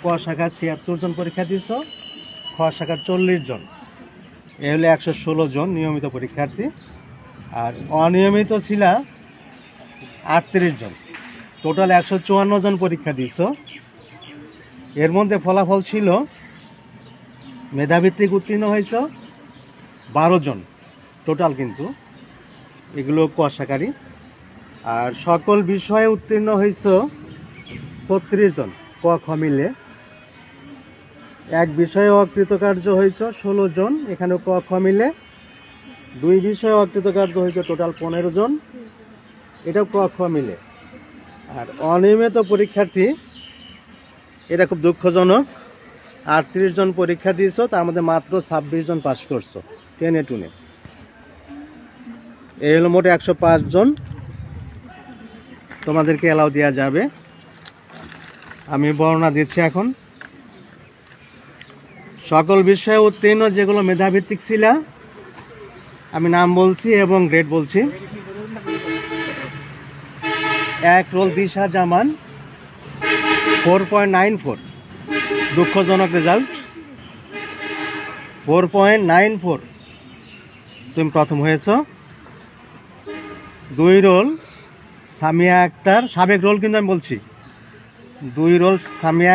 ক শাখার ৭৬ জন পরীক্ষা দিয়েছ, খ শাখার ৪০ জন, এ হলো ১১৬ জন নিয়মিত পরীক্ষার্থী। আর অনিয়মিত ছিল ৩৮ জন, টোটাল ১৫৪ জন পরীক্ষা দিয়েছ। এর মধ্যে ফলাফল ছিল মেধাভিত্তিক উত্তীর্ণ হয়েছ ১২ জন টোটাল, কিন্তু এগুলো ক শাখারই। আর সকল বিষয়ে উত্তীর্ণ হয়েছ ৩৬ জন, ক খ মিলে। এক বিষয়ে অকৃতকার্য হয়েছ ১৬ জন, এখানে ক খ মিলে। ২ বিষয়ে অকৃতকার্য হয়েছে টোটাল ১৫ জন, এটাও ক খ মিলে। আর অনিয়মিত পরীক্ষার্থী, এটা খুব দুঃখজনক, ৩৮ জন পরীক্ষা দিয়েছ, তার মধ্যে মাত্র ২৬ জন পাস করছো টেনে টুনে। এই হলো মোট ১০৫ জন তোমাদেরকে অ্যালাউ দেওয়া যাবে। আমি বর্ণনা দিচ্ছি এখন। সকল বিষয়ে উত্তীর্ণ যেগুলো মেধাভিত্তিক ছিল, আমি নাম বলছি এবং গ্রেড বলছি। ১ রোল দিশা জামান 4.94, দুঃখজনক রেজাল্ট, 4.94 তুমি প্রথম হয়েছ। ২ রোল সামিয়া আক্তার, সাবেক রোল কিন্তু আমি বলছি, ২ রোল সামিয়া